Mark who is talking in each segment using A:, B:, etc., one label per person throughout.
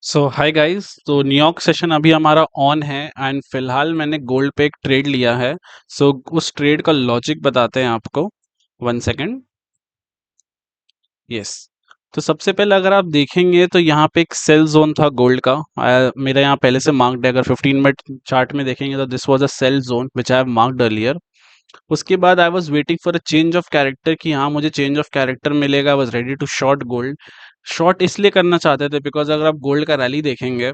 A: सो hi guys. तो New York session अभी हमारा ऑन है एंड फिलहाल मैंने गोल्ड पे एक ट्रेड लिया है। उस ट्रेड का लॉजिक बताते हैं आपको। One second. यस। तो सबसे पहले अगर आप देखेंगे तो यहाँ पे एक सेल जोन था गोल्ड का। मेरा यहाँ पहले से मार्क्ड है। अगर 15 मिनट चार्ट में देखेंगे तो this was a sell zone which I have marked earlier. उसके बाद I was waiting for a change of character कि हाँ मुझे चेंज ऑफ कैरेक्टर मिलेगा। I was ready to short gold. Short इसलिए करना चाहते थे बिकॉज अगर आप गोल्ड का रैली देखेंगे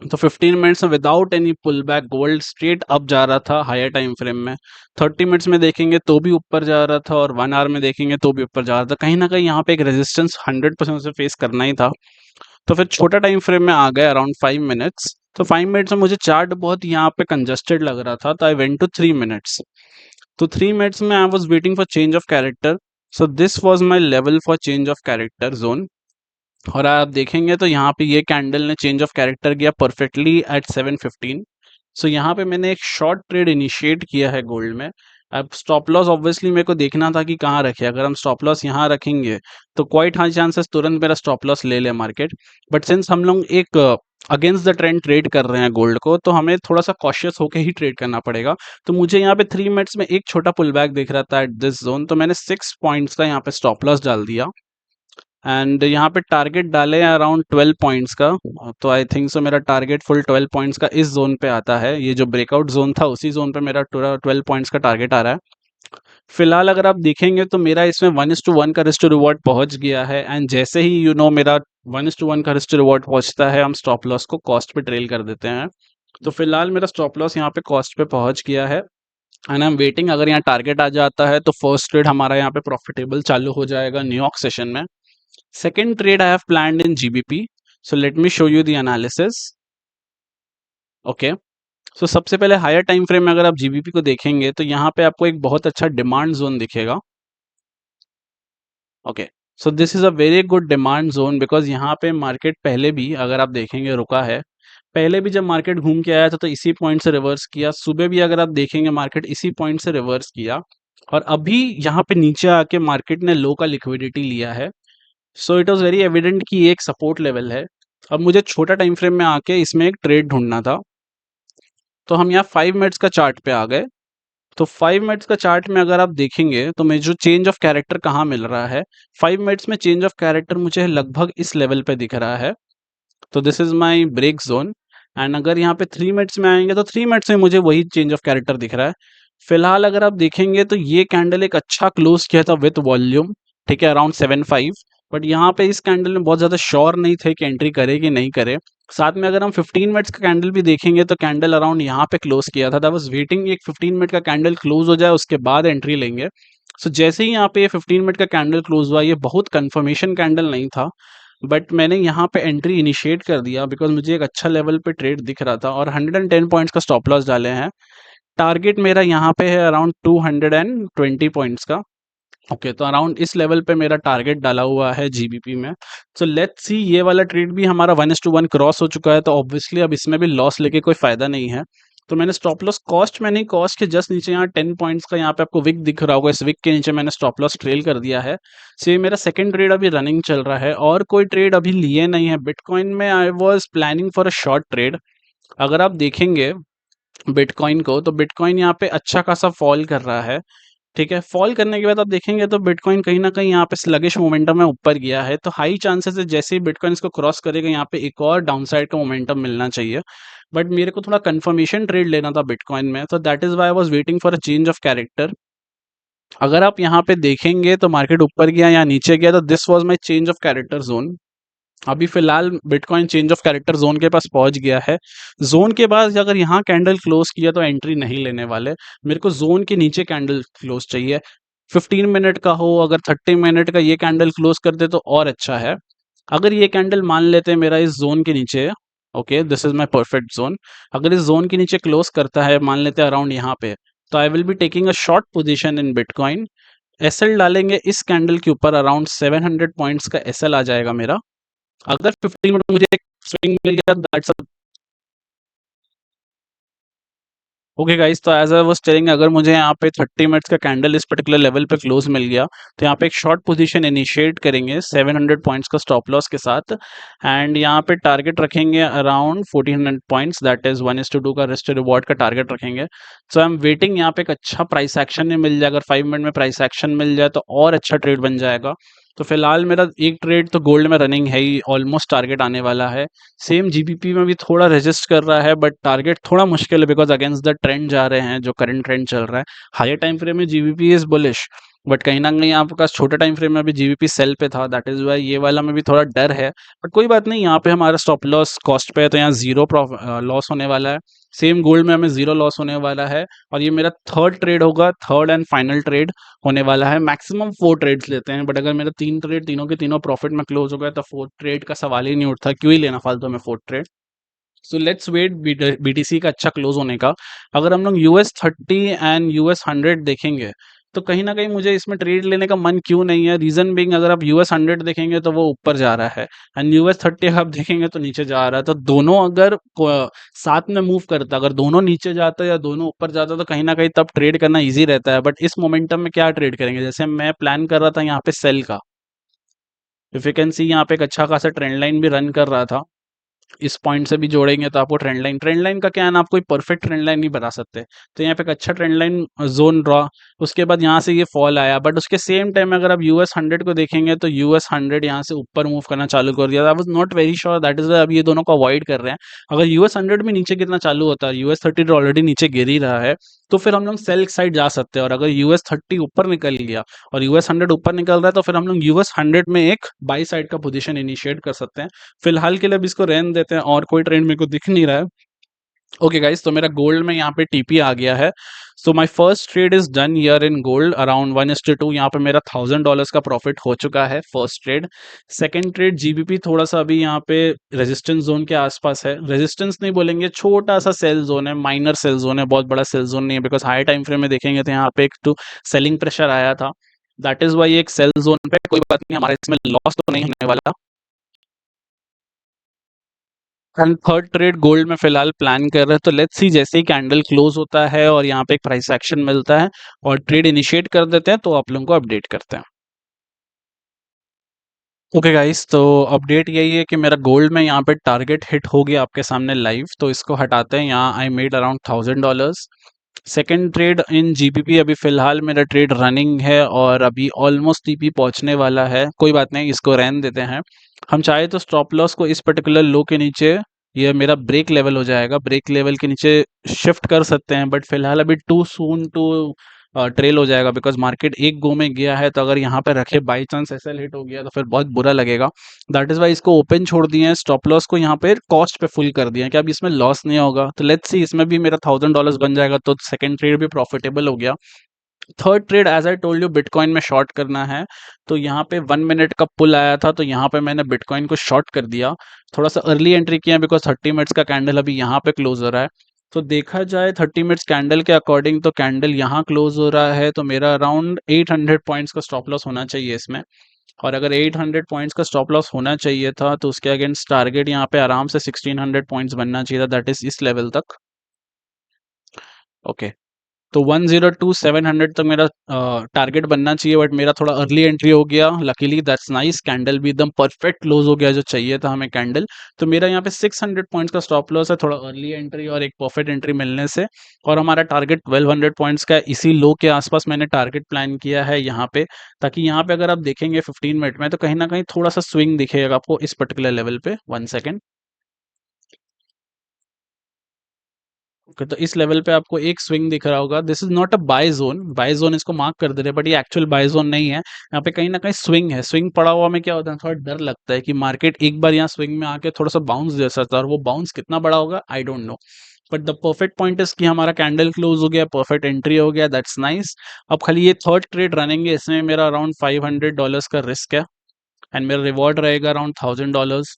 A: तो 15 मिनट्स में without any pull back gold straight up जा रहा था हायर टाइम फ्रेम में। 30 मिनट्स में देखेंगे तो भी ऊपर जा रहा था और 1 आवर में देखेंगे तो भी ऊपर जा रहा था। कहीं ना कहीं यहाँ पे एक रेजिस्टेंस 100% से फेस करना ही था। तो फिर छोटा टाइम फ्रेम में आ गए अराउंड 5 मिनट्स। तो 5 मिनट्स में मुझे चार्ट बहुत यहाँ पे कंजस्टेड लग रहा था तो आई वेंट टू 3 मिनट्स। तो 3 मिनट्स में I was waiting for change of character. So this was my level for change of character zone. और आप देखेंगे तो यहाँ पे ये कैंडल ने चेंज ऑफ कैरेक्टर किया परफेक्टली एट 7:15। सो यहाँ पे मैंने एक शॉर्ट ट्रेड इनिशिएट किया है गोल्ड में। अब स्टॉप लॉस ऑब्वियसली मेरे को देखना था कि कहाँ रखे। अगर हम स्टॉप लॉस यहाँ रखेंगे तो क्वाइट हाई चांसेस तुरंत मेरा स्टॉप लॉस ले ले मार्केट। बट सिंस हम लोग एक अगेंस्ट द ट्रेंड ट्रेड कर रहे हैं गोल्ड को तो हमें थोड़ा सा कॉशियस होकर ही ट्रेड करना पड़ेगा। तो मुझे यहाँ पे 3 मिनट्स में एक छोटा पुल बैक दिख रहा था एट दिस जोन तो मैंने 6 पॉइंट्स का यहाँ पे स्टॉप लॉस डाल दिया। एंड यहाँ पे टारगेट डाले हैं अराउंड 12 पॉइंट्स का। तो आई थिंक सो मेरा टारगेट फुल 12 पॉइंट्स का इस जोन पे आता है। ये जो ब्रेकआउट जोन था उसी जोन पे मेरा 12 पॉइंट्स का टारगेट आ रहा है। फिलहाल अगर आप देखेंगे तो मेरा इसमें 1:1 का रिस्क टू रिवॉर्ड पहुंच गया है। एंड जैसे ही मेरा 1:1 का रिस्क टू रिवॉर्ड पहुंचता है हम स्टॉप लॉस को कॉस्ट पे ट्रेल कर देते हैं। तो फिलहाल मेरा स्टॉप लॉस यहाँ पे कॉस्ट पे पहुंच गया है। एंड आई एम वेटिंग अगर यहाँ टारगेट आ जाता है तो फर्स्ट ट्रेड हमारा यहाँ पे प्रॉफिटेबल चालू हो जाएगा न्यूयॉर्क सेशन में। Second trade I have planned in GBP. So let me show you the analysis. Okay. So सबसे पहले हायर टाइम फ्रेम में अगर आप जीबीपी को देखेंगे तो यहाँ पे आपको एक बहुत अच्छा डिमांड जोन दिखेगा। Okay. So this is a very good demand zone because यहाँ पे मार्केट पहले भी अगर आप देखेंगे रुका है। पहले भी जब मार्केट घूम के आया था तो इसी पॉइंट से रिवर्स किया। सुबह भी अगर आप देखेंगे मार्केट इसी पॉइंट से रिवर्स किया। और अभी यहाँ पे नीचे आके मार्केट ने लो का लिक्विडिटी लिया है। So it was very evident कि ये एक सपोर्ट लेवल है। अब मुझे छोटा टाइम फ्रेम में आके इसमें एक ट्रेड ढूंढना था। तो हम यहाँ 5 मिनट्स का चार्ट पे आ गए। तो 5 मिनट्स का चार्ट में अगर आप देखेंगे तो मुझे जो चेंज ऑफ कैरेक्टर कहाँ मिल रहा है। 5 मिनट्स में चेंज ऑफ कैरेक्टर मुझे लगभग इस लेवल पे दिख रहा है। तो this is my break zone. And अगर यहाँ पे 3 मिनट्स में आएंगे तो 3 मिनट्स में मुझे वही चेंज ऑफ कैरेक्टर दिख रहा है। फिलहाल अगर आप देखेंगे तो ये कैंडल एक अच्छा क्लोज किया था विथ वॉल्यूम। ठीक है अराउंड 7.5। बट यहाँ पे इस कैंडल में बहुत ज्यादा श्योर नहीं थे कि एंट्री करे कि नहीं करे। साथ में अगर हम 15 मिनट्स का कैंडल भी देखेंगे तो कैंडल अराउंड यहाँ पे क्लोज किया था। दैट वाज वेटिंग एक 15 मिनट का कैंडल क्लोज हो जाए उसके बाद एंट्री लेंगे। सो जैसे ही यहाँ पे ये 15 मिनट का कैंडल क्लोज हुआ ये बहुत कंफर्मेशन कैंडल नहीं था। बट मैंने यहाँ पे एंट्री इनिशिएट कर दिया बिकॉज मुझे एक अच्छा लेवल पे ट्रेड दिख रहा था और 110 पॉइंट्स का स्टॉप लॉस डाले हैं। टारगेट मेरा यहाँ पे है अराउंड 220 पॉइंट्स का। ओके तो अराउंड इस लेवल पे मेरा टारगेट डाला हुआ है जीबीपी में। सो लेट्स सी ये वाला ट्रेड भी हमारा 1:1 क्रॉस हो चुका है तो ऑब्वियसली अब इसमें भी लॉस लेके कोई फायदा नहीं है। तो मैंने स्टॉप लॉस कॉस्ट में नहीं, कॉस्ट के जस्ट नीचे यहाँ 10 पॉइंट्स का यहाँ पे आपको विक दिख रहा होगा। इस विक के नीचे मैंने स्टॉप लॉस ट्रेल कर दिया है। सो ये मेरा सेकंड ट्रेड अभी रनिंग चल रहा है और कोई ट्रेड अभी लिए नहीं है। बिटकॉइन में I was planning for a short trade. अगर आप देखेंगे बिटकॉइन को तो बिटकॉइन यहाँ पे अच्छा खासा फॉल कर रहा है। ठीक है फॉल करने के बाद आप देखेंगे तो बिटकॉइन कहीं ना कहीं यहाँ पे स्लगिश मोमेंटम में ऊपर गया है। तो हाई चांसेस है जैसे ही बिटकॉइन इसको क्रॉस करेगा यहाँ पे एक और डाउनसाइड का मोमेंटम मिलना चाहिए। बट मेरे को थोड़ा कंफर्मेशन ट्रेड लेना था बिटकॉइन में तो that is why I was waiting for a change of character. अगर आप यहाँ पे देखेंगे तो मार्केट ऊपर गया या नीचे गया तो this was my change of character zone. अभी फिलहाल bitcoin change of character zone के पास पहुंच गया है। जोन के बाद अगर यहाँ कैंडल क्लोज किया तो एंट्री नहीं लेने वाले। मेरे को जोन के नीचे कैंडल क्लोज चाहिए। 15 मिनट का हो अगर 30 मिनट का ये कैंडल क्लोज कर दे तो और अच्छा है। अगर ये कैंडल मान लेते हैं मेरा इस जोन के नीचे। Okay this is my perfect zone. अगर इस जोन के नीचे क्लोज करता है मान लेते हैं अराउंड यहाँ पे तो I will be taking a short position in bitcoin. SL डालेंगे इस कैंडल के ऊपर अराउंड 700 पॉइंट्स का एसएल आ जाएगा मेरा। अगर 15 मिनट मुझे एक स्विंग मिल गया दैट्स ओके गाइस, तो एज आई वाज टेलिंग, अगर मुझे यहाँ पे 30 मिनट्स का कैंडल इस पर्टिकुलर लेवल पे क्लोज मिल गया, तो यहाँ पे एक शॉर्ट पोजीशन इनिशिएट करेंगे 700 पॉइंट्स का स्टॉप लॉस के साथ। एंड यहाँ पे टारगेट रखेंगे अराउंड 1400 पॉइंट्स, दैट इज 1:2 का रिस्क रिवॉर्ड का टारगेट रखेंगे। सो आई एम वेटिंग यहाँ पे एक अच्छा प्राइस एक्शन में मिल जाए। अगर 5 मिनट में प्राइस एक्शन मिल जाए तो और अच्छा ट्रेड बन जाएगा। तो फिलहाल मेरा एक ट्रेड तो गोल्ड में रनिंग है ही, ऑलमोस्ट टारगेट आने वाला है। सेम जीबीपी में भी थोड़ा रेजिस्ट कर रहा है, बट टारगेट थोड़ा मुश्किल है बिकॉज अगेंस्ट द ट्रेंड जा रहे हैं, जो करंट ट्रेंड चल रहा है। हायर टाइम फ्रेम में जीबीपी इज बुलिश, बट कहीं ना कहीं आपके पास छोटे टाइम फ्रेम में अभी जीबीपी सेल पे था, दैट इज वाई ये वाला में भी थोड़ा डर है। बट कोई बात नहीं, यहाँ पे हमारा स्टॉप लॉस कॉस्ट पे है, तो यहाँ जीरो लॉस होने वाला है। सेम गोल्ड में हमें जीरो लॉस होने वाला है। और ये मेरा थर्ड ट्रेड होगा, थर्ड एंड फाइनल ट्रेड होने वाला है। मैक्सिमम 4 ट्रेड्स लेते हैं, बट अगर मेरा 3 ट्रेड तीनों के तीनों प्रॉफिट में क्लोज हो गया तो फोर्थ ट्रेड का सवाल ही नहीं उठता, क्यों ही लेना फालतू में fourth trade. So let's wait BTC का अच्छा क्लोज होने का। अगर हम लोग US 30 एंड US 100 देखेंगे, तो कहीं ना कहीं मुझे इसमें ट्रेड लेने का मन क्यों नहीं है। रीजन बिंग, अगर आप US 100 देखेंगे तो वो ऊपर जा रहा है, एंड US 30 आप देखेंगे तो नीचे जा रहा है। तो दोनों अगर साथ में मूव करता, अगर दोनों नीचे जाता या दोनों ऊपर जाता, तो कहीं ना कहीं तब ट्रेड करना ईजी रहता है। बट इस मोमेंटम में क्या ट्रेड करेंगे, जैसे मैं प्लान कर रहा था यहाँ पे सेल का। इफ यू कैन सी, यहाँ पे एक अच्छा खासा ट्रेंड लाइन भी रन कर रहा था। इस पॉइंट से भी जोड़ेंगे तो आपको ट्रेंड लाइन का क्या है ना, आप कोई परफेक्ट ट्रेंड लाइन नहीं बता सकते। तो यहाँ पे एक अच्छा ट्रेंड लाइन जोन ड्रॉ, उसके बाद यहाँ से ये फॉल आया। बट उसके सेम टाइम अगर आप US 100 को देखेंगे तो US 100 यहाँ से ऊपर मूव करना चालू कर दिया। I was not very sure, that is अब ये दोनों को अवॉइड कर रहे हैं। अगर US 100 भी नीचे गिरना चालू होता है, US 30 तो ऑलरेडी नीचे गिर ही रहा है, तो फिर हम लोग सेल साइड जा सकते हैं। और अगर US 30 ऊपर निकल गया और US 100 ऊपर निकल रहा है, तो फिर हम लोग US 100 में एक बाई साइड का पोजीशन इनिशिएट कर सकते हैं। फिलहाल के लिए अब इसको रहने देते हैं, और कोई ट्रेंड मेरे को दिख नहीं रहा है। ओके गाइस, तो मेरा गोल्ड में यहाँ पे टीपी आ गया है। So my first trade is done here in gold around 1:2। यहाँ पे मेरा $1000 का प्रॉफिट हो चुका है first trade. Second trade GBP थोड़ा सा अभी यहाँ पे रेजिस्टेंस जोन के आसपास है। रेजिस्टेंस नहीं बोलेंगे, छोटा सा सेल जोन है, माइनर सेल जोन है, बहुत बड़ा सेल जोन नहीं है। बिकॉज हाई टाइम फ्रेम में देखेंगे तो यहाँ पे एक तो सेलिंग प्रेशर आया था, दैट इज वाई एक सेल जोन पे। कोई बात नहीं, हमारे इसमें लॉस तो नहीं होने वाला। एंड थर्ड ट्रेड गोल्ड में फिलहाल प्लान कर रहे हैं, तो लेट्स सी जैसे ही कैंडल क्लोज होता है और यहाँ पे एक प्राइस एक्शन मिलता है और ट्रेड इनिशिएट कर देते हैं, तो आप लोगों को अपडेट करते हैं। ओके गाइस, तो अपडेट यही है कि मेरा गोल्ड में यहाँ पे टारगेट हिट हो गया आपके सामने लाइव, तो इसको हटाते हैं। यहाँ I made around $1000। Second trade in GBP, अभी फिलहाल मेरा ट्रेड रनिंग है और अभी ऑलमोस्ट टीपी पहुंचने वाला है। कोई बात नहीं, इसको रहने देते हैं। हम चाहे तो स्टॉप लॉस को इस पर्टिकुलर लो के नीचे, ये मेरा ब्रेक लेवल हो जाएगा, ब्रेक लेवल के नीचे शिफ्ट कर सकते हैं। बट फिलहाल अभी टू सून टू ट्रेल हो जाएगा, बिकॉज मार्केट एक गो में गया है। तो अगर यहाँ पे रखे बाई चांस एसएल हिट हो गया तो फिर बहुत बुरा लगेगा। दैट इज वाई इसको ओपन छोड़ दिए हैं, स्टॉप लॉस को यहाँ पे कॉस्ट पे फुल कर दिया है कि अब इसमें लॉस नहीं होगा। तो लेट्स सी, इसमें भी मेरा $1000 बन जाएगा, तो सेकंड ट्रेड भी प्रॉफिटेबल हो गया। Third trade as I told you, bitcoin में शॉर्ट करना है। तो यहाँ पे 1 मिनट का पुल आया था, तो यहाँ पे मैंने बिटकॉइन को शॉर्ट कर दिया। थोड़ा सा अर्ली एंट्री किया बिकॉज 30 मिनट्स का कैंडल अभी यहाँ पे क्लोज हो रहा है। तो देखा जाए 30 मिनट्स कैंडल के अकॉर्डिंग, तो कैंडल यहाँ क्लोज हो रहा है, तो मेरा अराउंड 800 पॉइंट्स का स्टॉप लॉस होना चाहिए इसमें। और अगर 800 पॉइंट्स का स्टॉप लॉस होना चाहिए था, तो उसके अगेंस्ट टारगेट यहाँ पे आराम से 1600 पॉइंट्स बनना चाहिए था, दैट इज इस लेवल तक। ओके, तो 102,700 तक मेरा टारगेट बनना चाहिए, बट मेरा थोड़ा अर्ली एंट्री हो गया। लकीली दैट्स नाइस, कैंडल भी एकदम परफेक्ट क्लोज हो गया जो चाहिए था हमें कैंडल। तो मेरा यहाँ पे 600 पॉइंट्स का स्टॉप लॉस है, थोड़ा अर्ली एंट्री और एक परफेक्ट एंट्री मिलने से। और हमारा टारगेट 1200 पॉइंट्स का है, इसी लो के आसपास मैंने टारगेट प्लान किया है यहाँ पे, ताकि यहाँ पे अगर आप देखेंगे 15 मिनट में, तो कहीं ना कहीं थोड़ा सा स्विंग दिखेगा आपको इस पर्टिकुलर लेवल पे। 1 सेकेंड। ओके, तो इस लेवल पे आपको एक स्विंग दिख रहा होगा, this is not a buy zone, buy zone इसको मार्क कर दे रहे, बट ये एक्चुअल बाय जोन नहीं है। यहाँ पे कहीं ना कहीं स्विंग है। स्विंग पड़ा हुआ में क्या होता है, थोड़ा डर लगता है कि मार्केट एक बार यहाँ स्विंग में आके थोड़ा सा बाउंस दे सकता है, और वो बाउंस कितना बड़ा होगा I don't know. But the perfect point is कि हमारा कैंडल क्लोज हो गया, परफेक्ट एंट्री हो गया, दैट्स नाइस। अब खाली ये थर्ड ट्रेड रनेंगे, इसमें मेरा अराउंड $500 का रिस्क है, एंड मेरा रिवॉर्ड रहेगा अराउंड $1000।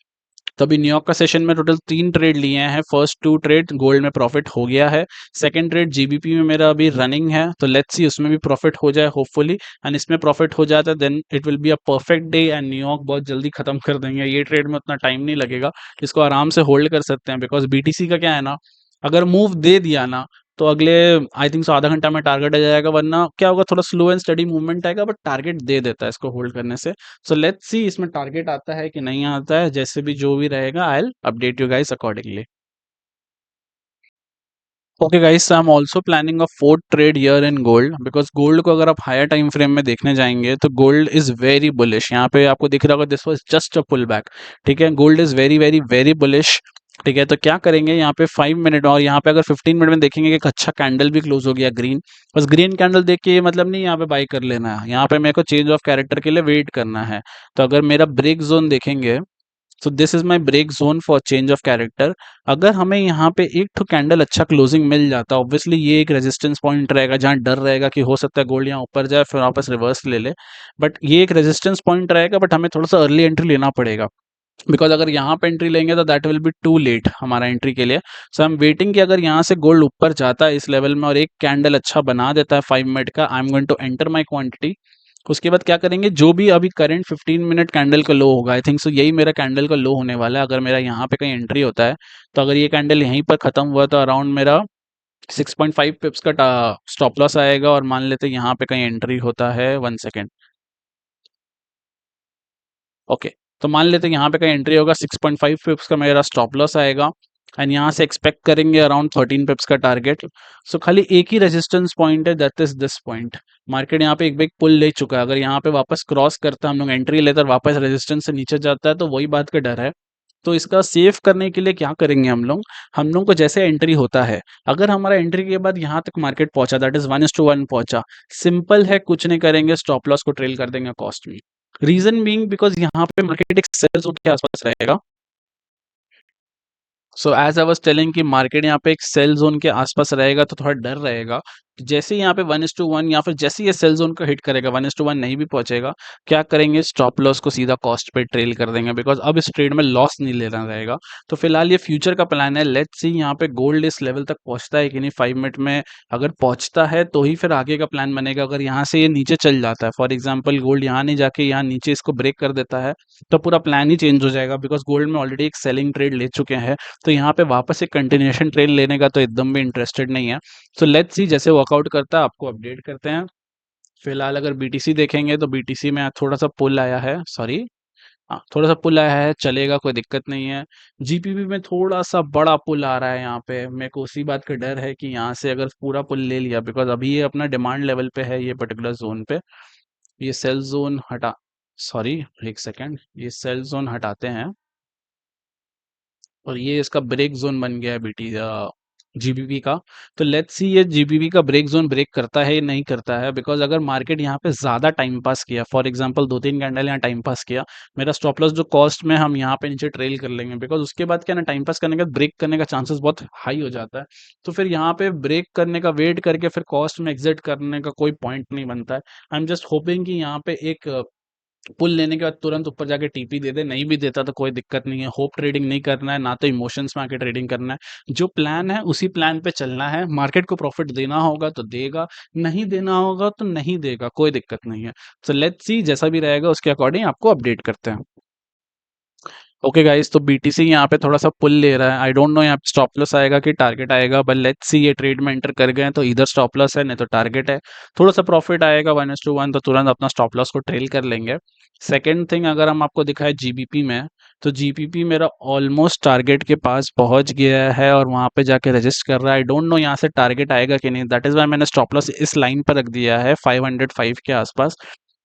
A: तो अभी न्यूयॉर्क का सेशन में टोटल 3 ट्रेड लिए हैं। फर्स्ट 2 ट्रेड गोल्ड में प्रॉफिट हो गया है। सेकंड ट्रेड जीबीपी में मेरा अभी रनिंग है, तो लेट्स सी उसमें भी प्रॉफिट हो जाए होपफुली। एंड इसमें प्रॉफिट हो जाता है, then it will be a perfect day, and New York बहुत जल्दी खत्म कर देंगे। ये ट्रेड में उतना टाइम नहीं लगेगा, इसको आराम से होल्ड कर सकते हैं। बिकॉज बीटीसी का क्या है ना, अगर मूव दे दिया ना, तो अगले आई थिंक सो आधा घंटा में टारगेट आ जाएगा, वरना क्या होगा, थोड़ा स्लो एंड स्टडी मूवमेंट आएगा, बट टारगेट दे देता है इसको होल्ड करने से। सो लेट्स सी इसमें टारगेट आता है कि नहीं आता है, जैसे भी जो भी रहेगा I will update you guys accordingly. Okay guys, so I am also planning a fourth trade here in gold, because gold को अगर आप हायर टाइम फ्रेम में देखने जाएंगे तो गोल्ड इज वेरी बुलिश। यहाँ पे आपको दिख रहा होगा this was just a pull back. ठीक है, gold is very very very bullish. ठीक है, तो क्या करेंगे यहाँ पे 5 मिनट, और यहाँ पे अगर 15 मिनट में देखेंगे कि एक अच्छा कैंडल भी क्लोज हो गया ग्रीन। बस ग्रीन कैंडल देख के ये मतलब नहीं यहाँ पे बाई कर लेना है, यहाँ पे मेरे को चेंज ऑफ कैरेक्टर के लिए वेट करना है। तो अगर मेरा ब्रेक जोन देखेंगे, so this is my break zone for change of character. अगर हमें यहाँ पे एक तो कैंडल अच्छा क्लोजिंग मिल जाता, ऑब्वियसली ये एक रेजिस्टेंस पॉइंट रहेगा जहाँ डर रहेगा कि हो सकता है गोल्ड यहाँ ऊपर जाए फिर वापस रिवर्स ले ले। बट ये एक रेजिस्टेंस पॉइंट रहेगा, बट हमें थोड़ा सा अर्ली एंट्री लेना पड़ेगा, बिकॉज अगर यहाँ पे एंट्री लेंगे तो that will be too late हमारा एंट्री के लिए। सो आई एम वेटिंग कि अगर यहाँ से गोल्ड ऊपर जाता है इस लेवल में और एक कैंडल अच्छा बना देता है 5 मिनट का, I am going to enter my quantity. उसके बाद क्या करेंगे, जो भी अभी करंट 15 मिनट कैंडल का लो होगा, आई थिंक सो यही मेरा कैंडल का लो होने वाला है। अगर मेरा यहाँ पे कहीं एंट्री होता है, तो अगर ये कैंडल यहीं पर खत्म हुआ तो अराउंड मेरा 6.5 पिप्स का स्टॉप लॉस आएगा। और मान लेते हैं यहाँ पे कहीं एंट्री होता है, 1 सेकेंड। ओके, तो मान लेते हैं यहाँ पे कहीं एंट्री होगा, 6.5 पिप्स का मेरा स्टॉप लॉस आएगा। एंड यहाँ से एक्सपेक्ट करेंगे अराउंड 13 पिप्स का टारगेट। सो खाली एक ही रेजिस्टेंस पॉइंट है, that is this point. Market यहाँ पे एक बिग पुल ले चुका है, अगर यहाँ पे वापस क्रॉस करता है, हम लोग एंट्री लेकर वापस रेजिस्टेंस से नीचे जाता है, तो वही बात का डर है। तो इसका सेव करने के लिए क्या करेंगे हम लोग को जैसे एंट्री होता है, अगर हमारा एंट्री के बाद यहाँ तक मार्केट पहुंचा, दैट इज 1:1 पहुंचा, सिंपल है, कुछ नहीं करेंगे, स्टॉप लॉस को ट्रेल कर देंगे कॉस्ट में। रीजन बीइंग बिकॉज यहाँ पे मार्केट एक सेल जोन के आसपास रहेगा। So as I was telling कि मार्केट यहाँ पे एक सेल जोन के आसपास रहेगा, तो थोड़ा डर रहेगा। तो जैसे ही यहाँ पे 1:1 या फिर जैसे ही ये सेल जोन को हिट करेगा, 1:1 नहीं भी पहुंचेगा, क्या करेंगे, स्टॉप लॉस को सीधा कॉस्ट पे ट्रेल कर देंगे, बिकॉज अब इस ट्रेड में लॉस नहीं लेना रहेगा। तो फिलहाल ये फ्यूचर का प्लान है, लेट्स सी यहाँ पे गोल्ड इस लेवल तक पहुंचता है कि नहीं 5 मिनट में। अगर पहुंचता है तो ही फिर आगे का प्लान बनेगा। अगर यहाँ से ये नीचे चल जाता है, फॉर एग्जाम्पल गोल्ड यहाँ नहीं जाके यहाँ नीचे इसको ब्रेक कर देता है, तो पूरा प्लान ही चेंज हो जाएगा, बिकॉज गोल्ड में ऑलरेडी एक सेलिंग ट्रेड ले चुके हैं। तो यहाँ पे वापस एक कंटिन्यूएशन ट्रेड लेने का तो एकदम भी इंटरेस्टेड नहीं है। सो लेट्स सी जैसे वर्कआउट करता है आपको अपडेट करते हैं। फिलहाल अगर बीटीसी देखेंगे तो बीटीसी में थोड़ा सा पुल आया है, सॉरी, हाँ थोड़ा सा पुल आया है, चलेगा, कोई दिक्कत नहीं है। जीपीपी में थोड़ा सा बड़ा पुल आ रहा है, यहाँ पे मेरे को उसी बात का डर है कि यहाँ से अगर पूरा पुल ले लिया, बिकॉज अभी ये अपना डिमांड लेवल पे है, ये पर्टिकुलर जोन पे, ये सेल जोन हटा, सॉरी, एक सेकेंड, ये सेल जोन हटाते हैं, और ये इसका ब्रेक जोन बन गया है बीटी जीबीपी का। तो लेट्स सी ये जीबीपी का ब्रेक जोन ब्रेक करता है या नहीं करता है, बिकॉज अगर मार्केट यहाँ पे ज्यादा टाइम पास किया, फॉर एग्जांपल 2-3 कैंडल यहाँ टाइम पास किया, मेरा स्टॉप लॉस जो कॉस्ट में हम यहाँ पे नीचे ट्रेल कर लेंगे, बिकॉज उसके बाद क्या ना, टाइम पास करने के बाद ब्रेक करने का चांसेस बहुत हाई हो जाता है। तो फिर यहाँ पे ब्रेक करने का वेट करके फिर कॉस्ट में एग्जिट करने का कोई पॉइंट नहीं बनता है। आई एम जस्ट होपिंग कि यहाँ पे एक पुल लेने के बाद तुरंत ऊपर जाके टीपी दे दे, नहीं भी देता तो कोई दिक्कत नहीं है। होप ट्रेडिंग नहीं करना है, ना तो इमोशंस में आके ट्रेडिंग करना है। जो प्लान है उसी प्लान पे चलना है, मार्केट को प्रॉफिट देना होगा तो देगा, नहीं देना होगा तो नहीं देगा, कोई दिक्कत नहीं है। सो लेट्स सी जैसा भी रहेगा उसके अकॉर्डिंग आपको अपडेट करते हैं। ओके गाइस, तो बीटीसी यहाँ पे थोड़ा सा पुल ले रहा है, आई डोंट नो यहाँ पे स्टॉप लॉस आएगा कि टारगेट आएगा, बट लेट्स सी, ये ट्रेड में एंटर कर गए हैं तो इधर स्टॉप लॉस है नहीं तो टारगेट है। थोड़ा सा प्रॉफिट आएगा 1:1 तो तुरंत अपना स्टॉप लॉस को ट्रेल कर लेंगे। सेकेंड थिंग, अगर हम आपको दिखाए जीबीपी में, तो जीबीपी मेरा ऑलमोस्ट टारगेट के पास पहुंच गया है और वहां पे जाके रजिस्ट कर रहा है। आई डोंट नो यहाँ से टारगेट आएगा कि नहीं, दैट इज वाई मैंने स्टॉप लॉस इस लाइन पर रख दिया है 505 के आसपास।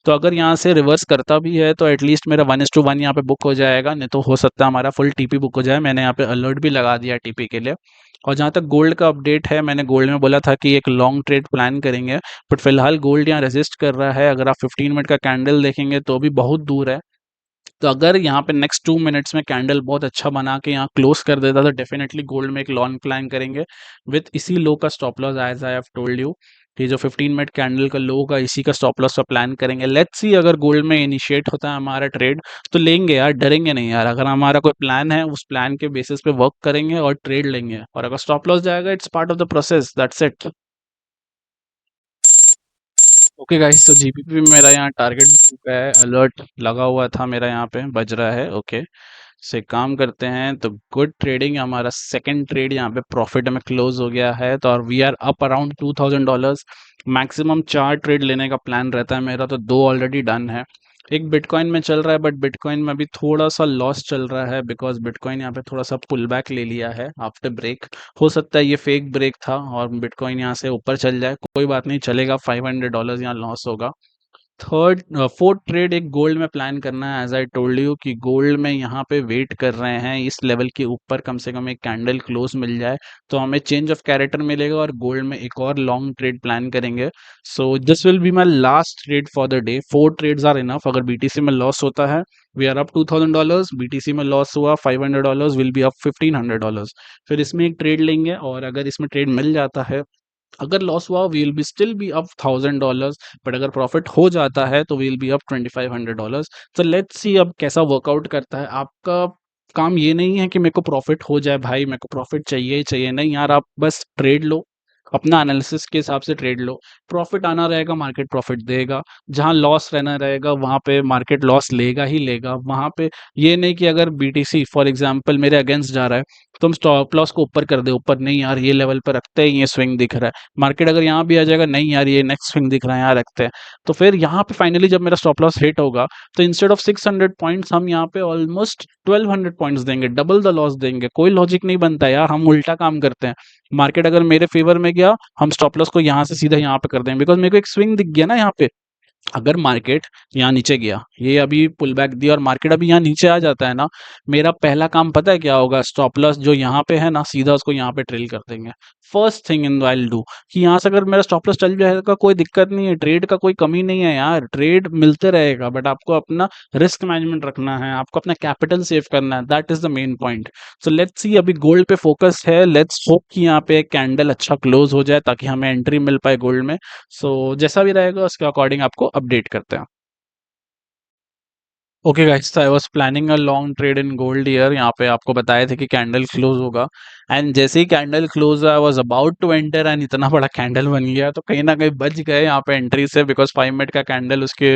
A: तो अगर यहाँ से रिवर्स करता भी है तो एटलीस्ट मेरा 1:1 यहाँ पे बुक हो जाएगा, नहीं तो हो सकता है हमारा फुल टीपी बुक हो जाए। मैंने यहाँ पे अलर्ट भी लगा दिया टीपी के लिए। और जहाँ तक गोल्ड का अपडेट है, मैंने गोल्ड में बोला था कि एक लॉन्ग ट्रेड प्लान करेंगे, बट फिलहाल गोल्ड यहाँ रेजिस्ट कर रहा है। अगर आप 15 मिनट का कैंडल देखेंगे तो भी बहुत दूर है। तो अगर यहाँ पे नेक्स्ट 2 मिनट्स में कैंडल बहुत अच्छा बना के यहाँ क्लोज कर देता तो डेफिनेटली गोल्ड में एक लॉन्ग प्लान करेंगे विथ इसी लो का stop loss, as I have told you कि जो 15 मिनट कैंडल का लो का इसी का स्टॉप लॉस का प्लान करेंगे। लेट्स सी अगर गोल्ड में इनिशिएट होता है हमारा ट्रेड तो लेंगे यार, डरेंगे नहीं यार। अगर हमारा कोई प्लान है उस प्लान के बेसिस पे वर्क करेंगे और ट्रेड लेंगे, और अगर स्टॉप लॉस जाएगा it's part of the process, that's it. Okay guys, तो जीपीपी में मेरा यहाँ टारगेट है, अलर्ट लगा हुआ था मेरा, यहाँ पे बज रहा है। ओके, से एक काम करते हैं, तो गुड ट्रेडिंग, हमारा सेकंड ट्रेड यहाँ पे प्रॉफिट में क्लोज हो गया है, तो और we are up around $2000। Maximum 4 trade लेने का प्लान रहता है मेरा, तो 2 ऑलरेडी डन है। एक बिटकॉइन में चल रहा है, बट बिटकॉइन में अभी थोड़ा सा लॉस चल रहा है, बिकॉज बिटकॉइन यहाँ पे थोड़ा सा पुल बैक ले लिया है आफ्टर ब्रेक। हो सकता है ये फेक ब्रेक था और बिटकॉइन यहाँ से ऊपर चल जाए, कोई बात नहीं, चलेगा। $500 यहाँ लॉस होगा। थर्ड फोर्थ ट्रेड एक गोल्ड में प्लान करना है, एज आई टोल्ड यू कि गोल्ड में यहाँ पे वेट कर रहे हैं इस लेवल के ऊपर कम से कम एक कैंडल क्लोज मिल जाए, तो हमें चेंज ऑफ कैरेक्टर मिलेगा और गोल्ड में एक और लॉन्ग ट्रेड प्लान करेंगे। So this will be my last trade for the day. 4 trades are enough. अगर बीटीसी में लॉस होता है, वी आर अप $2000, बीटीसी में लॉस हुआ $500, विल बी अप $1500। फिर इसमें एक ट्रेड लेंगे, और अगर इसमें ट्रेड मिल जाता है, अगर लॉस हुआ we'll be still be up $1000, but अगर प्रॉफिट हो जाता है तो वील बी अप $2500। तो लेट्स सी अब कैसा वर्कआउट करता है। आपका काम ये नहीं है कि मेरे को प्रॉफिट हो जाए भाई, मेरे को प्रॉफिट चाहिए ही चाहिए, नहीं यार, आप बस ट्रेड लो, अपना एनालिसिस के हिसाब से ट्रेड लो। प्रॉफिट आना रहेगा, मार्केट प्रॉफिट देगा। जहां लॉस रहना रहेगा वहां पे मार्केट लॉस लेगा ही लेगा। वहां पे ये नहीं कि अगर बीटीसी फॉर एग्जांपल मेरे अगेंस्ट जा रहा है, तुम स्टॉप लॉस को ऊपर कर दे, ऊपर नहीं यार ये लेवल पर रखते हैं, ये स्विंग दिख रहा है, मार्केट अगर यहाँ भी आ जाएगा, नहीं यार ये नेक्स्ट स्विंग दिख रहा है, यहाँ रखते हैं। तो फिर यहाँ पे फाइनली जब मेरा स्टॉप लॉस हिट होगा, तो इंस्टेड ऑफ 600 पॉइंट्स हम यहाँ पे ऑलमोस्ट 1200 पॉइंट्स देंगे, डबल द लॉस देंगे। कोई लॉजिक नहीं बनता यार, हम उल्टा काम करते हैं। मार्केट अगर मेरे फेवर में गया, हम स्टॉप लॉस को यहाँ से सीधा यहाँ पे कर देंगे, बिकॉज मेरे को एक स्विंग दिख गया ना यहाँ पे। अगर मार्केट यहाँ नीचे गया, ये अभी पुल बैक दिया और मार्केट अभी यहाँ नीचे आ जाता है ना, मेरा पहला काम पता है क्या होगा? स्टॉप लॉस जो यहाँ पे है ना, सीधा उसको यहाँ पे ट्रेल कर देंगे। First thing in I do कि यहाँ से अगर मेरा स्टॉप लॉस चल जाएगा, कोई दिक्कत नहीं है, ट्रेड का कोई कमी नहीं है यार, ट्रेड मिलते रहेगा, बट आपको अपना रिस्क मैनेजमेंट रखना है, आपको अपना कैपिटल सेव करना है, that is the main point. So let's see, अभी गोल्ड पे फोकस है, लेट्स होप कि यहाँ पे कैंडल अच्छा क्लोज हो जाए ताकि हमें एंट्री मिल पाए गोल्ड में। सो जैसा भी रहेगा उसके अकॉर्डिंग आपको अपडेट करते हैं। ओके गाइस, तो I was planning a long trade in gold year. यहाँ पे आपको बताए थे कि कैंडल क्लोज होगा, एंड जैसे ही कैंडल क्लोज हुआ, I was about to enter, and इतना बड़ा कैंडल बन गया, तो कहीं ना कहीं बच गए यहाँ पे एंट्री से, बिकॉज 5 मिनट का कैंडल उसके,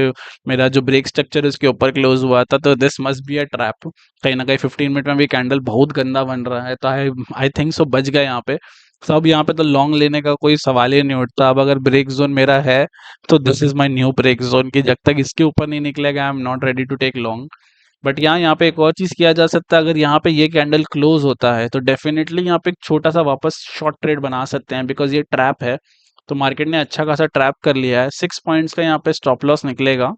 A: मेरा जो ब्रेक स्ट्रक्चर उसके ऊपर क्लोज हुआ था, तो this must be a trap. कहीं ना कहीं 15 मिनट में भी कैंडल बहुत गंदा बन रहा है, तो आई आई थिंक सो बच गए यहाँ पे। सब यहाँ पे तो लॉन्ग लेने का कोई सवाल ही नहीं उठता। अब अगर ब्रेक जोन मेरा है, तो this is my new break zone, कि जब तक इसके ऊपर नहीं निकलेगा I am not ready to take long. But यहाँ पे एक और चीज किया जा सकता है, अगर यहाँ पे ये कैंडल क्लोज होता है, तो डेफिनेटली यहाँ पे एक छोटा सा वापस शॉर्ट ट्रेड बना सकते हैं, बिकॉज ये ट्रैप है। तो मार्केट ने अच्छा खासा ट्रैप कर लिया है। 6 पॉइंट्स का यहाँ पे स्टॉप लॉस निकलेगा,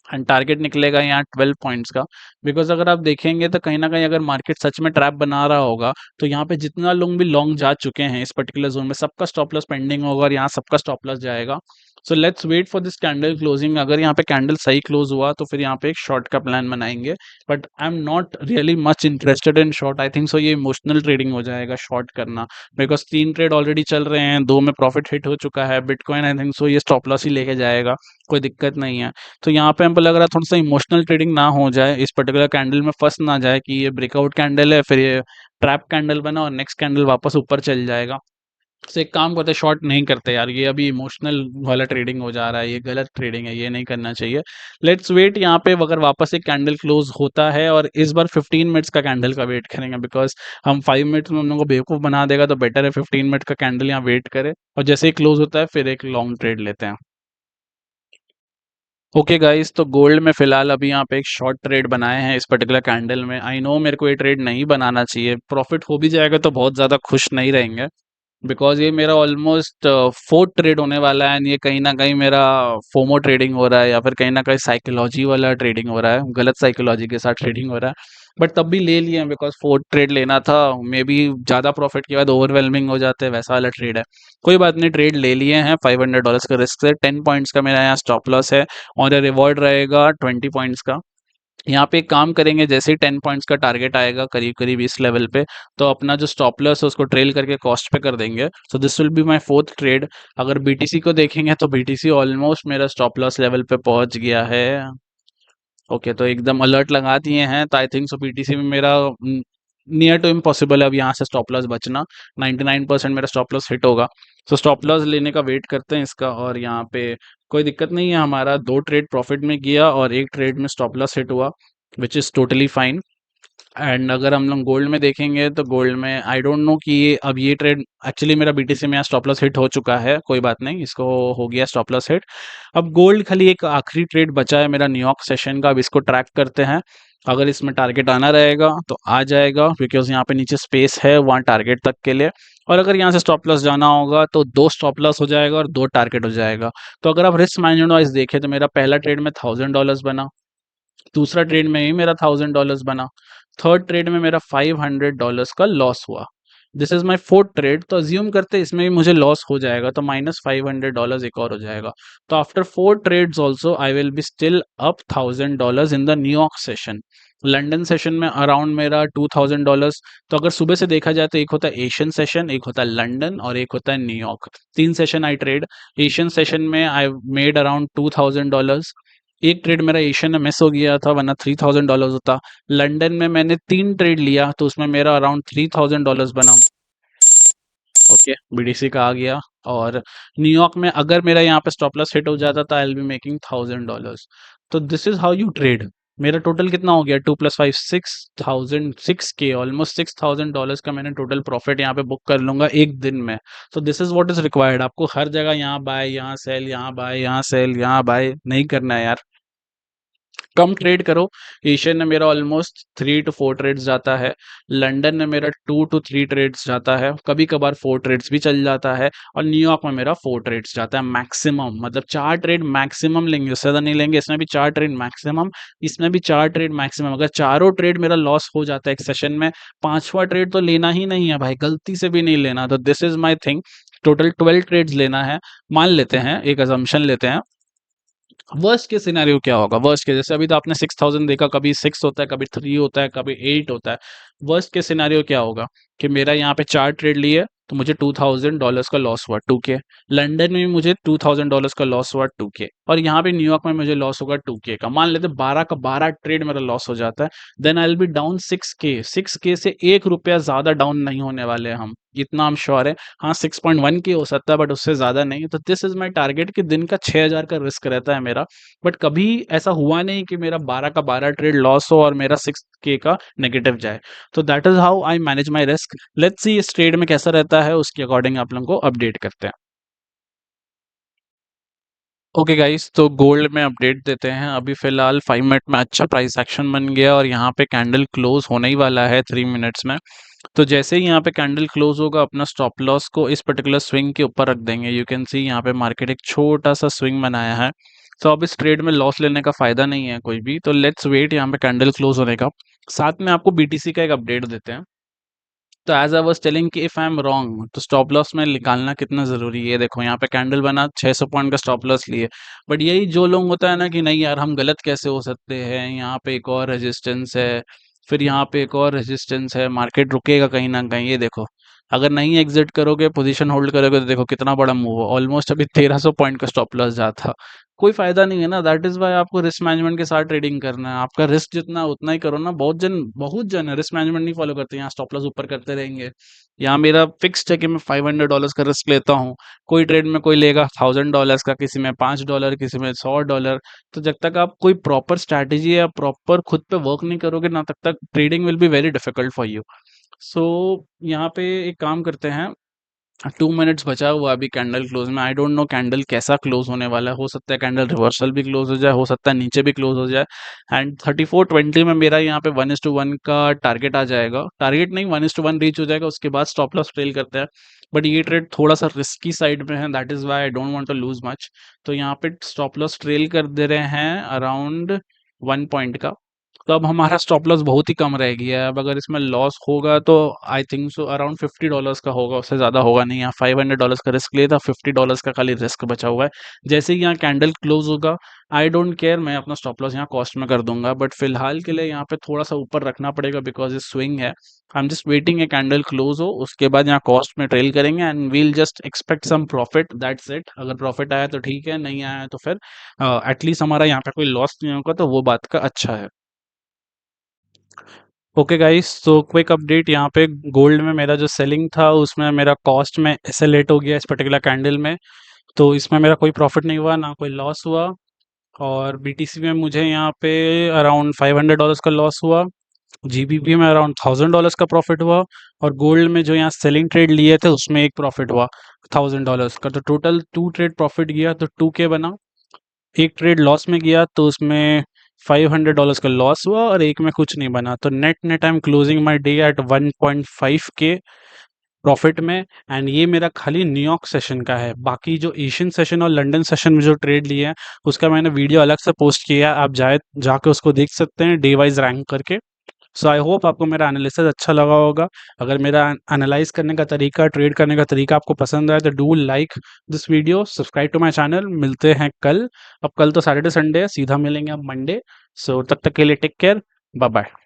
A: एंड टारगेट निकलेगा यहाँ 12 पॉइंट्स का। बिकॉज अगर आप देखेंगे तो कहीं ना कहीं अगर मार्केट सच में ट्रैप बना रहा होगा, तो यहाँ पे जितना लोग भी लॉन्ग जा चुके हैं इस पर्टिकुलर जोन में, सबका स्टॉप लॉस पेंडिंग होगा और यहाँ सबका स्टॉप लॉस जाएगा। So let's wait for this candle closing. अगर यहाँ पे कैंडल सही क्लोज हुआ, तो फिर यहाँ पे एक शॉर्ट का प्लान बनाएंगे। But I am not really much interested in short. I think so ये इमोशनल ट्रेडिंग हो जाएगा शॉर्ट करना, बिकॉज 3 ट्रेड ऑलरेडी चल रहे हैं, 2 में प्रॉफिट हिट हो चुका है। बिटकॉइन आई थिंक सो ये स्टॉप लॉस ही लेके जाएगा, कोई दिक्कत नहीं है। तो यहाँ पे हमको लग रहा है थोड़ा सा इमोशनल ट्रेडिंग ना हो जाए, इस पर्टिकुलर कैंडल में फंस ना जाए कि ये ब्रेकआउट कैंडल है, फिर ये ट्रैप कैंडल बना और नेक्स्ट कैंडल वापस ऊपर चल जाएगा। तो एक काम करते, शॉर्ट नहीं करते यार, ये अभी इमोशनल वाला ट्रेडिंग हो जा रहा है, ये गलत ट्रेडिंग है, ये नहीं करना चाहिए। लेट्स वेट, यहाँ पे अगर वापस एक कैंडल क्लोज होता है, और इस बार 15 मिनट्स का कैंडल का वेट करेंगे, बिकॉज हम 5 मिनट्स में हम लोग को बेवकूफ़ बना देगा, तो बेटर है 15 मिनट का कैंडल यहाँ वेट करे, और जैसे ही क्लोज होता है फिर एक लॉन्ग ट्रेड लेते हैं। ओके गाइस, तो गोल्ड में फिलहाल अभी यहाँ पे एक शॉर्ट ट्रेड बनाए हैं इस पर्टिकुलर कैंडल में। आई नो मेरे को ये ट्रेड नहीं बनाना चाहिए, प्रॉफिट हो भी जाएगा तो बहुत ज़्यादा खुश नहीं रहेंगे, बिकॉज ये मेरा ऑलमोस्ट फोर्थ ट्रेड होने वाला है, एंड ये कहीं ना कहीं मेरा फोमो ट्रेडिंग हो रहा है, या फिर कहीं ना कहीं साइकोलॉजी वाला ट्रेडिंग हो रहा है, गलत साइकोलॉजी के साथ ट्रेडिंग हो रहा है। बट तब भी ले लिए हैं, बिकॉज फोर्थ ट्रेड लेना था, मे बी ज़्यादा प्रॉफिट के बाद ओवरवेलमिंग हो जाते हैं, वैसा वाला ट्रेड है। कोई बात नहीं, ट्रेड ले लिए हैं $500 का रिस्क से। 10 पॉइंट्स का मेरा यहाँ स्टॉप लॉस है, और रिवॉर्ड रहेगा 20 पॉइंट्स का। यहाँ पे एक काम करेंगे, जैसे ही 10 पॉइंट्स का टारगेट आएगा करीब करीब इस लेवल पे, तो अपना जो स्टॉप लॉस है उसको ट्रेल करके कॉस्ट पे कर देंगे। सो this will be my fourth trade. अगर बीटीसी को देखेंगे, तो बीटीसी ऑलमोस्ट मेरा स्टॉप लॉस लेवल पे पहुंच गया है। ओके, तो एकदम अलर्ट लगा दिए हैं, तो आई थिंक सो बीटीसी में मेरा नियर टू इम्पॉसिबल है अब यहाँ से स्टॉप लॉस बचना। 99% मेरा स्टॉप लॉस हिट होगा। सो स्टॉप लॉस लेने का वेट करते हैं इसका, और यहाँ पे कोई दिक्कत नहीं है, हमारा 2 ट्रेड प्रॉफिट में गया और एक ट्रेड में स्टॉप लॉस हिट हुआ, which is totally fine. And अगर हम लोग गोल्ड में देखेंगे तो गोल्ड में आई डोंट नो कि ये अब ये ट्रेड एक्चुअली मेरा बीटीसी में यहाँ स्टॉप लॉस हिट हो चुका है, कोई बात नहीं, इसको हो गया स्टॉप लॉस हिट। अब गोल्ड खाली एक आखिरी ट्रेड बचा है मेरा न्यूयॉर्क सेशन का, अब इसको ट्रैक करते हैं। अगर इसमें टारगेट आना रहेगा तो आ जाएगा, बिकॉज यहाँ पे नीचे स्पेस है वहाँ टारगेट तक के लिए। और अगर यहाँ से स्टॉप लॉस जाना होगा तो 2 स्टॉप लॉस हो जाएगा और 2 टारगेट हो जाएगा। तो अगर आप रिस्क मैनेजमेंट वाइज देखें तो मेरा पहला ट्रेड में $1000 बना, दूसरा ट्रेड में ही मेरा $1000 बना, थर्ड ट्रेड में मेरा $500 का लॉस हुआ। This is my fourth trade, तो अज्यूम करते इसमें भी मुझे लॉस हो जाएगा तो -$500 एक और हो जाएगा। तो after 4 trades also I will be still up $1000 in the New York session. London session में अराउंड मेरा $2000। तो अगर सुबह से देखा जाए तो एक होता है एशियन सेशन, एक होता है लंदन और एक होता है New York, 3 session I trade. Asian session में आई मेड अराउंड $2000। एक ट्रेड मेरा एशियन में मिस हो गया था, वरना $3000 होता। लंदन में मैंने 3 ट्रेड लिया तो उसमें मेरा अराउंड $3000 बना। ओके, बीडीसी का आ गया। और न्यूयॉर्क में अगर मेरा यहाँ पे स्टॉप लॉस हिट हो जाता तो आई विल बी मेकिंग $1000। तो this is how you trade. मेरा टोटल कितना हो गया, 2 + 5 6000, 6K, ऑलमोस्ट $6000 का मैंने टोटल प्रॉफिट यहाँ पे बुक कर लूंगा एक दिन में। तो this is what is required. आपको हर जगह यहाँ बाय, यहाँ सेल, यहाँ बाय, यहाँ सेल, यहाँ बाय नहीं करना है यार, कम ट्रेड करो। एशियन में मेरा ऑलमोस्ट 3 to 4 ट्रेड्स जाता है, लंदन में मेरा 2 to 3 ट्रेड्स जाता है, कभी कभार 4 ट्रेड्स भी चल जाता है, और न्यूयॉर्क में मेरा 4 ट्रेड्स जाता है मैक्सिमम, मतलब 4 ट्रेड मैक्सिमम लेंगे, उससे ज़्यादा नहीं लेंगे। इसमें भी 4 ट्रेड मैक्सिमम, इसमें भी 4 ट्रेड मैक्सिमम। अगर चारों ट्रेड मेरा लॉस हो जाता है एक सेशन में, पांचवा ट्रेड तो लेना ही नहीं है भाई, गलती से भी नहीं लेना। तो this is my thing, total 12 trades लेना है। मान लेते हैं, एक अजम्पशन लेते हैं, वर्स्ट के सिनेरियो क्या होगा। वर्स्ट के जैसे अभी तो आपने 6000 देखा, कभी 6 होता है, कभी 3 होता है, कभी 8 होता है। वर्स्ट के सिनेरियो क्या होगा कि मेरा यहाँ पे 4 ट्रेड लिए तो मुझे $2000 का लॉस हुआ, 2K। लंदन में भी मुझे $2000 का लॉस हुआ, 2K। और यहाँ पे न्यूयॉर्क में मुझे लॉस होगा 2K का। मान लेते 12 का 12 ट्रेड मेरा लॉस हो जाता है, then I will be down 6K। 6K से 1 रुपया ज्यादा डाउन नहीं होने वाले हम, इतना हम श्योर है। हाँ, 6.1K हो सकता है बट उससे ज्यादा नहीं। तो दिस इज माई टारगेट कि दिन का 6000 का रिस्क रहता है मेरा। बट कभी ऐसा हुआ नहीं कि मेरा 12 का 12 ट्रेड लॉस हो और मेरा 6K का नेगेटिव जाए। तो that is how I manage my risk. Let's see इस ट्रेड में कैसा रहता है, उसके अकॉर्डिंग आप लोगों को अपडेट करते हैं। ओके गाइस, तो गोल्ड में अपडेट देते हैं। अभी फिलहाल 5 मिनट में अच्छा प्राइस एक्शन बन गया और यहाँ पे कैंडल क्लोज होने ही वाला है 3 मिनट्स में। तो जैसे ही यहाँ पे कैंडल क्लोज होगा, अपना स्टॉप लॉस को इस पर्टिकुलर स्विंग के ऊपर रख देंगे। यू कैन सी यहाँ पे मार्केट एक छोटा सा स्विंग बनाया है। तो अब इस ट्रेड में लॉस लेने का फायदा नहीं है कोई भी, तो लेट्स वेट यहाँ पे कैंडल क्लोज होने का। साथ में आपको बीटीसी का एक अपडेट देते हैं। तो एज आई वाज टेलिंग कि इफ आई एम रॉन्ग तो स्टॉप लॉस में निकालना कितना जरूरी है। देखो यहाँ पे कैंडल बना, 600 पॉइंट का स्टॉप लॉस लिए। बट यही जो लोग होता है ना कि नहीं यार हम गलत कैसे हो सकते हैं, यहाँ पे एक और रेजिस्टेंस है, फिर यहाँ पे एक और रेजिस्टेंस है, मार्केट रुकेगा कहीं ना कहीं। ये देखो, अगर नहीं एग्जिट करोगे, पोजीशन होल्ड करोगे, तो देखो कितना बड़ा मूव हो, ऑलमोस्ट अभी 1300 पॉइंट का स्टॉप लॉस जाता। कोई फायदा नहीं है ना। दैट इज वाई आपको रिस्क मैनेजमेंट के साथ ट्रेडिंग करना है। आपका रिस्क जितना उतना ही करो ना। बहुत जन है रिस्क मैनेजमेंट नहीं फॉलो करते, यहाँ स्टॉप लॉस ऊपर करते रहेंगे। यहाँ मेरा फिक्स्ड है कि मैं $500 का रिस्क लेता हूँ। कोई ट्रेड में कोई लेगा $1000 का, किसी में $5, किसी में $100। तो जब तक आप कोई प्रॉपर स्ट्रैटेजी या प्रॉपर खुद पे वर्क नहीं करोगे ना, तब तक trading will be very difficult for you. So यहाँ पे एक काम करते हैं, 2 मिनट्स बचा हुआ अभी कैंडल क्लोज में। आई डोंट नो कैंडल कैसा क्लोज होने वाला है, हो सकता है कैंडल रिवर्सल भी क्लोज हो जाए, हो सकता है नीचे भी क्लोज हो जाए। एंड 3420 में मेरा यहाँ पे 1:1 का टारगेट आ जाएगा। टारगेट नहीं, 1:1 रीच हो जाएगा, उसके बाद स्टॉप लॉस ट्रेल करते हैं। बट ये ट्रेड थोड़ा सा रिस्की साइड में है, that is why I don't want to lose much. तो यहाँ पे स्टॉप लॉस ट्रेल कर दे रहे हैं अराउंड 1 पॉइंट का। तो अब हमारा स्टॉप लॉस बहुत ही कम रह गया है। अब अगर इसमें लॉस होगा तो आई थिंक सो अराउंड $50 का होगा, उससे ज़्यादा होगा नहीं। यहाँ $500 का रिस्क लिया था, $50 का खाली रिस्क बचा हुआ है। जैसे ही यहाँ कैंडल क्लोज होगा, आई डोंट केयर, मैं अपना स्टॉप लॉस यहाँ कॉस्ट में कर दूंगा। बट फिलहाल के लिए यहाँ पे थोड़ा सा ऊपर रखना पड़ेगा बिकॉज ये स्विंग है। I am just waiting a candle close हो, उसके बाद यहाँ कॉस्ट में ट्रेल करेंगे and we'll just expect some profit, that's it. अगर प्रॉफिट आया तो ठीक है, नहीं आया तो फिर एटलीस्ट हमारा यहाँ पे कोई लॉस नहीं होगा, तो वो बात का अच्छा है। ओके गाइस, तो क्विक अपडेट यहाँ पे, गोल्ड में मेरा जो सेलिंग था उसमें मेरा कॉस्ट में एसेलेट हो गया इस पर्टिकुलर कैंडल में। तो इसमें मेरा कोई प्रॉफिट नहीं हुआ, ना कोई लॉस हुआ। और बीटीसी में मुझे यहाँ पे अराउंड $500 का लॉस हुआ। जीबीपी में अराउंड $1000 का प्रॉफिट हुआ, और गोल्ड में जो यहाँ सेलिंग ट्रेड लिए थे उसमें एक प्रॉफिट हुआ $1000 का। तो टोटल 2 ट्रेड प्रॉफिट गया तो 2K बना। एक ट्रेड लॉस में गया तो उसमें $500 का लॉस हुआ, और एक में कुछ नहीं बना। तो net net I am closing my day at 1.5K profit में। एंड ये मेरा खाली न्यूयॉर्क सेशन का है। बाकी जो एशियन सेशन और लंदन सेशन में जो ट्रेड लिए हैं उसका मैंने वीडियो अलग से पोस्ट किया है, आप जाके उसको देख सकते हैं डे वाइज रैंक करके। सो आई होप आपको मेरा एनालिसिस अच्छा लगा होगा। अगर मेरा एनालाइज करने का तरीका, ट्रेड करने का तरीका आपको पसंद आए तो do like this video, subscribe to my channel. मिलते हैं कल। अब कल तो सैटरडे संडे है, सीधा मिलेंगे अब मंडे। सो तब तक के लिए टेक केयर, बाय बाय।